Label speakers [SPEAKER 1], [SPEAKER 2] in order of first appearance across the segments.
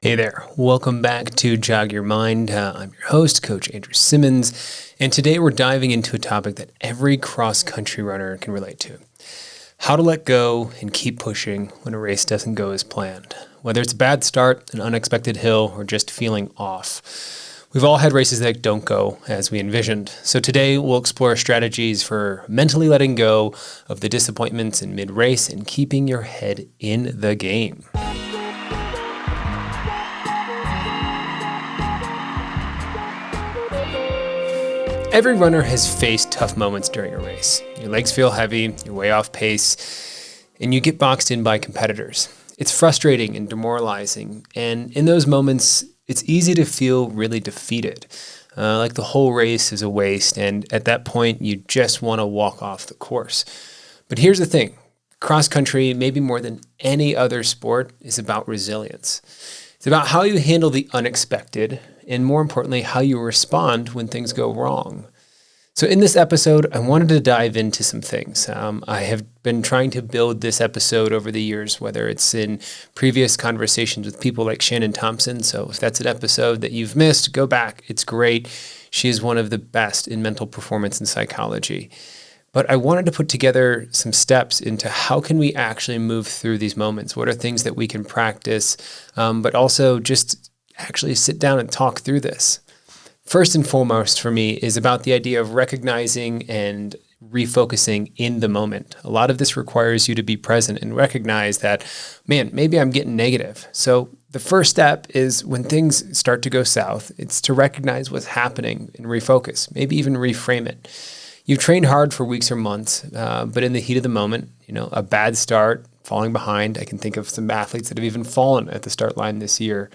[SPEAKER 1] Hey there, welcome back to Jog Your Mind. I'm your host, Coach Andrew Simmons, and today we're diving into a topic that every cross-country runner can relate to. How to let go and keep pushing when a race doesn't go as planned. Whether it's a bad start, an unexpected hill, or just feeling off. We've all had races that don't go as we envisioned. So today we'll explore strategies for mentally letting go of the disappointments in mid-race and keeping your head in the game. Every runner has faced tough moments during a race. Your legs feel heavy, you're way off pace, and you get boxed in by competitors. It's frustrating and demoralizing, and in those moments, it's easy to feel really defeated, like the whole race is a waste, and at that point, you just want to walk off the course. But here's the thing. Cross country, maybe more than any other sport, is about resilience. It's about how you handle the unexpected, and more importantly, how you respond when things go wrong. So in this episode, I wanted to dive into some things. I have been trying to build this episode over the years, whether it's in previous conversations with people like Shannon Thompson. So if that's an episode that you've missed, go back. It's great. She is one of the best in mental performance and psychology. But I wanted to put together some steps into how can we actually move through these moments? What are things that we can practice, but also just actually sit down and talk through this. First and foremost for me is about the idea of recognizing and refocusing in the moment. A lot of this requires you to be present and recognize that, man, maybe I'm getting negative. So the first step is when things start to go south, it's to recognize what's happening and refocus, maybe even reframe it. You've trained hard for weeks or months, but in the heat of the moment, a bad start, falling behind. I can think of some athletes that have even fallen at the start line this year.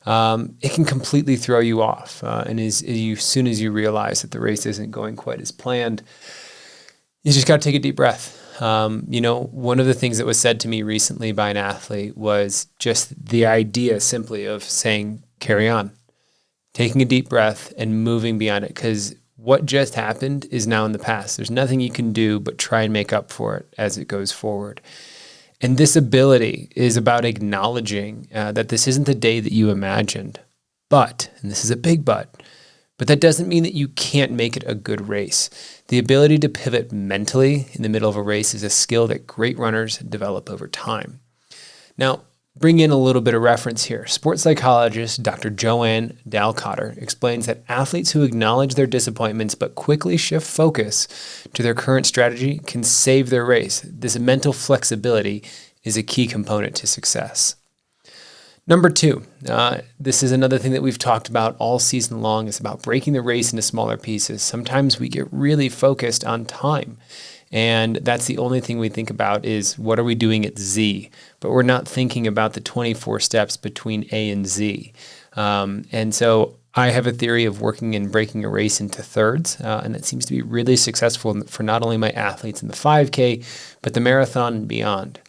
[SPEAKER 1] It can completely throw you off. And as soon as you realize that the race isn't going quite as planned, you just got to take a deep breath. One of the things that was said to me recently by an athlete was just the idea simply of saying, carry on, taking a deep breath and moving beyond it. Because what just happened is now in the past. There's nothing you can do but try and make up for it as it goes forward. And this ability is about acknowledging that this isn't the day that you imagined. But, and this is a big but that doesn't mean that you can't make it a good race. The ability to pivot mentally in the middle of a race is a skill that great runners develop over time. Now, bring in a little bit of reference here. Sports psychologist Dr. Joanne Dalcotter explains that athletes who acknowledge their disappointments but quickly shift focus to their current strategy can save their race. This mental flexibility is a key component to success. Number two, this is another thing that we've talked about all season long, is about breaking the race into smaller pieces. Sometimes we get really focused on time. And that's the only thing we think about is what are we doing at Z? But we're not thinking about the 24 steps between A and Z. And so I have a theory of working and breaking a race into thirds. And it seems to be really successful for not only my athletes in the 5K, but the marathon and beyond.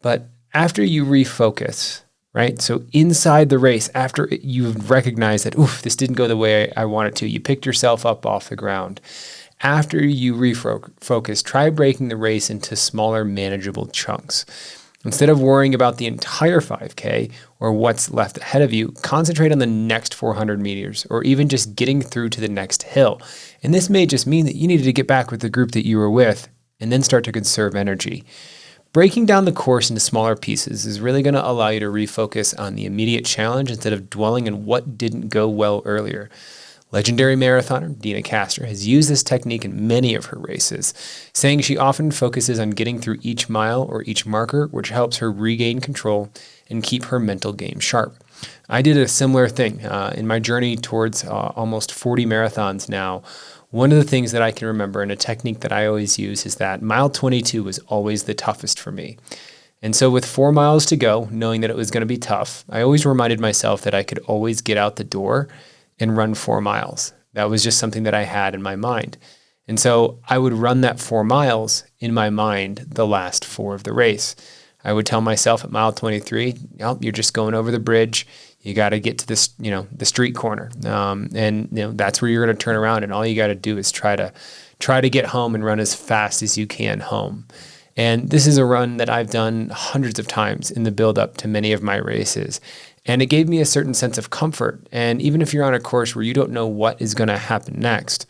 [SPEAKER 1] But after you refocus, right? So inside the race, after you've recognized that, this didn't go the way I wanted to, you picked yourself up off the ground. After you refocus, try breaking the race into smaller, manageable chunks. Instead of worrying about the entire 5K or what's left ahead of you, concentrate on the next 400 meters or even just getting through to the next hill. And this may just mean that you needed to get back with the group that you were with and then start to conserve energy. Breaking down the course into smaller pieces is really going to allow you to refocus on the immediate challenge instead of dwelling on what didn't go well earlier. Legendary marathoner Dina Castor has used this technique in many of her races, saying she often focuses on getting through each mile or each marker, which helps her regain control and keep her mental game sharp. I did a similar thing in my journey towards almost 40 marathons now. One of the things that I can remember and a technique that I always use is that mile 22 was always the toughest for me. And so with 4 miles to go, knowing that it was going to be tough, I always reminded myself that I could always get out the door and run 4 miles. That was just something that I had in my mind. And so I would run that 4 miles in my mind the last 4 of the race. I would tell myself at mile 23, you're just going over the bridge. You got to get to this, the street corner. And that's where you're going to turn around. And all you got to do is try to get home and run as fast as you can home. And this is a run that I've done hundreds of times in the build up to many of my races. And it gave me a certain sense of comfort. And even if you're on a course where you don't know what is going to happen next,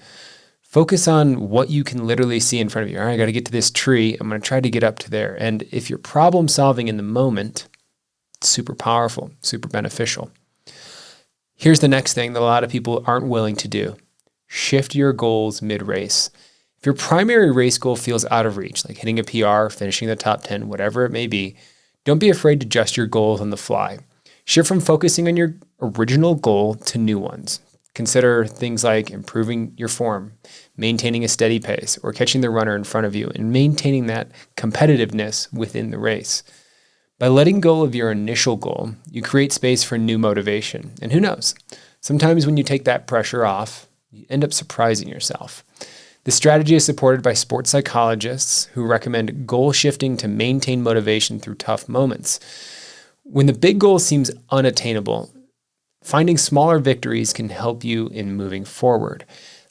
[SPEAKER 1] focus on what you can literally see in front of you. All right, I got to get to this tree. I'm going to try to get up to there. And if you're problem solving in the moment, it's super powerful, super beneficial. Here's the next thing that a lot of people aren't willing to do. Shift your goals mid-race. If your primary race goal feels out of reach, like hitting a PR, finishing the top 10, whatever it may be, don't be afraid to adjust your goals on the fly. Shift from focusing on your original goal to new ones. Consider things like improving your form, maintaining a steady pace, or catching the runner in front of you and maintaining that competitiveness within the race. By letting go of your initial goal, you create space for new motivation. And who knows? Sometimes when you take that pressure off, you end up surprising yourself. This strategy is supported by sports psychologists who recommend goal shifting to maintain motivation through tough moments. When the big goal seems unattainable, finding smaller victories can help you in moving forward.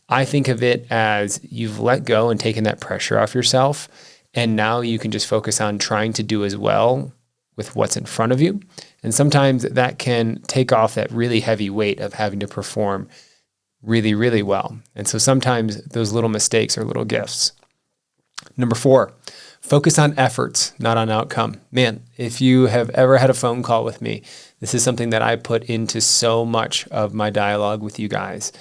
[SPEAKER 1] I think of it as you've let go and taken that pressure off yourself, and now you can just focus on trying to do as well with what's in front of you. And sometimes that can take off that really heavy weight of having to perform really, really well. And so sometimes those little mistakes are little gifts. Number 4, focus on efforts, not on outcome. Man, if you have ever had a phone call with me, this is something that I put into so much of my dialogue with you guys.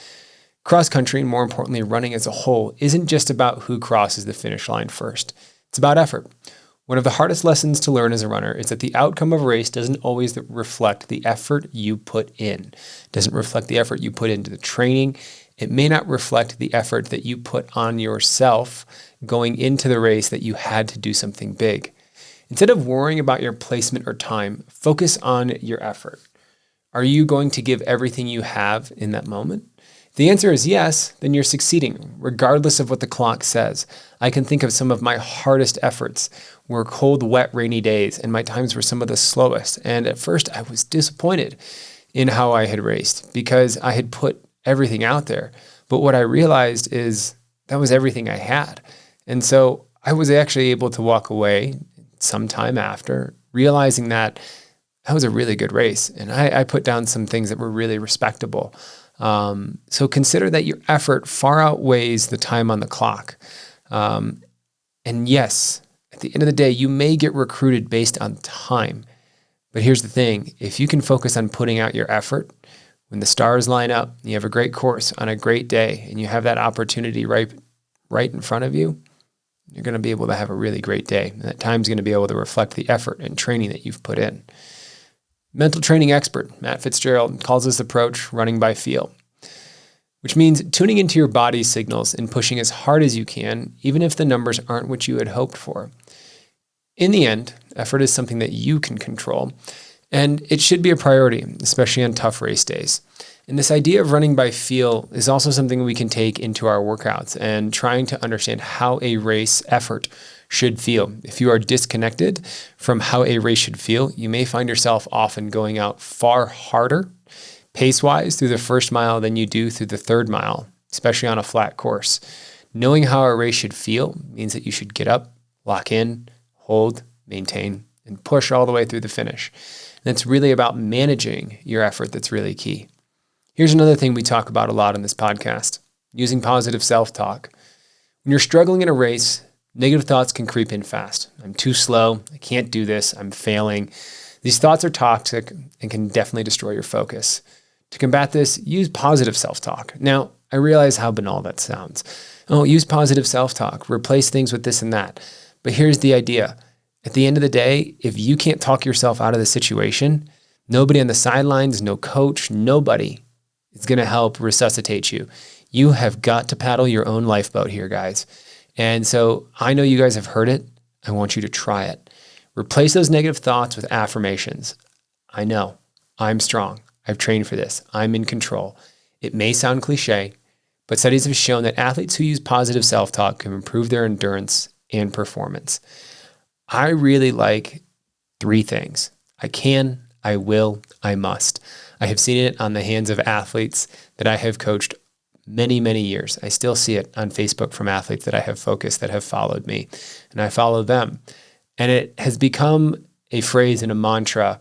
[SPEAKER 1] Cross country, and more importantly, running as a whole, isn't just about who crosses the finish line first. It's about effort. One of the hardest lessons to learn as a runner is that the outcome of a race doesn't always reflect the effort you put in. It doesn't reflect the effort you put into the training. It may not reflect the effort that you put on yourself going into the race that you had to do something big. Instead of worrying about your placement or time, focus on your effort. Are you going to give everything you have in that moment? If the answer is yes, then you're succeeding, regardless of what the clock says. I can think of some of my hardest efforts were cold, wet, rainy days, and my times were some of the slowest. And at first, I was disappointed in how I had raced because I had put everything out there. But what I realized is that was everything I had. And so I was actually able to walk away sometime after, realizing that that was a really good race. And I put down some things that were really respectable. So consider that your effort far outweighs the time on the clock. And yes, at the end of the day, you may get recruited based on time. But here's the thing. If you can focus on putting out your effort, when the stars line up, you have a great course on a great day, and you have that opportunity right in front of you, you're going to be able to have a really great day. And that time's going to be able to reflect the effort and training that you've put in. Mental training expert Matt Fitzgerald calls this approach running by feel, which means tuning into your body's signals and pushing as hard as you can, even if the numbers aren't what you had hoped for. In the end, effort is something that you can control, and it should be a priority, especially on tough race days. And this idea of running by feel is also something we can take into our workouts and trying to understand how a race effort should feel. If you are disconnected from how a race should feel, you may find yourself often going out far harder pace-wise through the first mile than you do through the third mile, especially on a flat course. Knowing how a race should feel means that you should get up, lock in, hold, maintain, and push all the way through the finish. And it's really about managing your effort that's really key. Here's another thing we talk about a lot on this podcast, using positive self-talk. When you're struggling in a race, negative thoughts can creep in fast. I'm too slow. I can't do this. I'm failing. These thoughts are toxic and can definitely destroy your focus. To combat this, use positive self-talk. Now, I realize how banal that sounds. Oh, use positive self-talk. Replace things with this and that. But here's the idea. At the end of the day, if you can't talk yourself out of the situation, nobody on the sidelines, no coach, nobody is going to help resuscitate you. You have got to paddle your own lifeboat here, guys. And so I know you guys have heard it. I want you to try it. Replace those negative thoughts with affirmations. I know. I'm strong. I've trained for this. I'm in control. It may sound cliche, but studies have shown that athletes who use positive self-talk can improve their endurance and performance. I really like 3 things. I can, I will, I must. I have seen it on the hands of athletes that I have coached many, many years. I still see it on Facebook from athletes that I have focused, that have followed me, and I follow them. And it has become a phrase and a mantra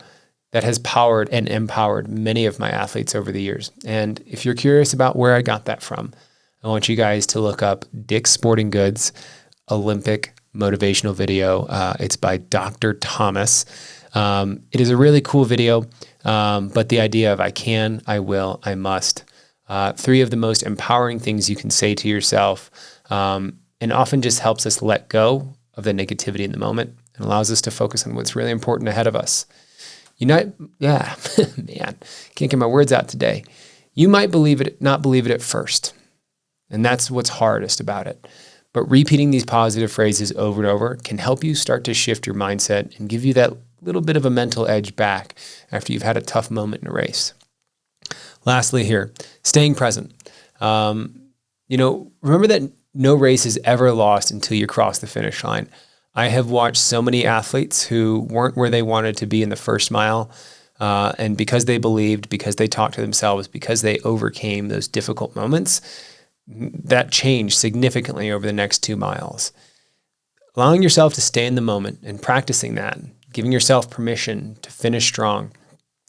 [SPEAKER 1] that has powered and empowered many of my athletes over the years. And if you're curious about where I got that from, I want you guys to look up Dick's Sporting Goods Olympic motivational video. It's by Dr. Thomas. It is a really cool video, but the idea of I can, I will, I must, 3 of the most empowering things you can say to yourself, and often just helps us let go of the negativity in the moment and allows us to focus on what's really important ahead of us. Man, can't get my words out today. You might not believe it at first, and that's what's hardest about it. But repeating these positive phrases over and over can help you start to shift your mindset and give you that little bit of a mental edge back after you've had a tough moment in a race. Lastly here, staying present. Remember that no race is ever lost until you cross the finish line. I have watched so many athletes who weren't where they wanted to be in the first mile, and because they believed, because they talked to themselves, because they overcame those difficult moments, that changed significantly over the next 2 miles. Allowing yourself to stay in the moment and practicing that, giving yourself permission to finish strong,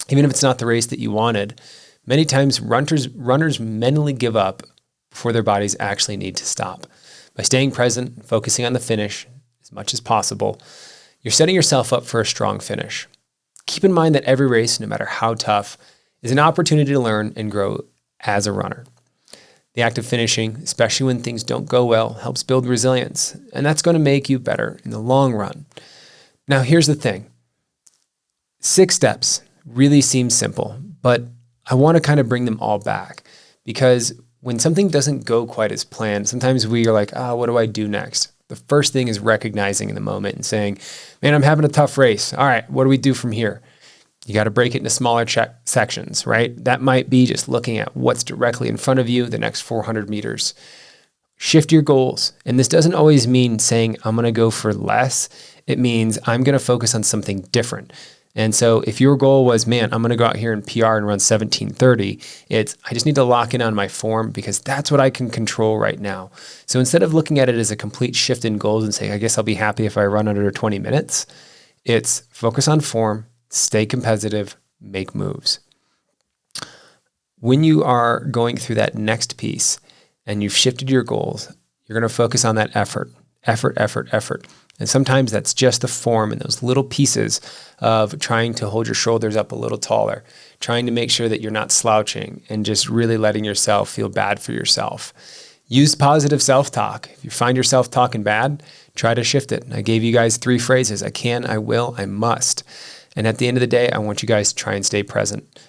[SPEAKER 1] even if it's not the race that you wanted. Many times runners mentally give up before their bodies actually need to stop. By staying present, focusing on the finish as much as possible, you're setting yourself up for a strong finish. Keep in mind that every race, no matter how tough, is an opportunity to learn and grow as a runner. The act of finishing, especially when things don't go well, helps build resilience, and that's going to make you better in the long run. Now, here's the thing. 6 steps really seem simple, but I want to kind of bring them all back, because when something doesn't go quite as planned, sometimes we are like, what do I do next? The first thing is recognizing in the moment and saying, man, I'm having a tough race. All right, what do we do from here? You got to break it into smaller sections, right? That might be just looking at what's directly in front of you, the next 400 meters. Shift your goals. And this doesn't always mean saying, I'm going to go for less. It means I'm going to focus on something different. And so if your goal was, man, I'm going to go out here and PR and run 17:30, I just need to lock in on my form because that's what I can control right now. So instead of looking at it as a complete shift in goals and saying, I guess I'll be happy if I run under 20 minutes, it's focus on form, stay competitive, make moves. When you are going through that next piece and you've shifted your goals, you're going to focus on that effort. And sometimes that's just the form and those little pieces of trying to hold your shoulders up a little taller, trying to make sure that you're not slouching and just really letting yourself feel bad for yourself. Use positive self-talk. If you find yourself talking bad, try to shift it. I gave you guys 3 phrases. I can, I will, I must. And at the end of the day, I want you guys to try and stay present.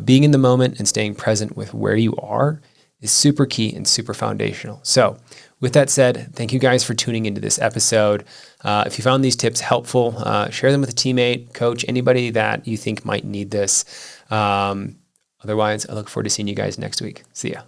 [SPEAKER 1] Being in the moment and staying present with where you are is super key and super foundational. So with that said, thank you guys for tuning into this episode. If you found these tips helpful, share them with a teammate, coach, anybody that you think might need this. Otherwise, I look forward to seeing you guys next week. See ya.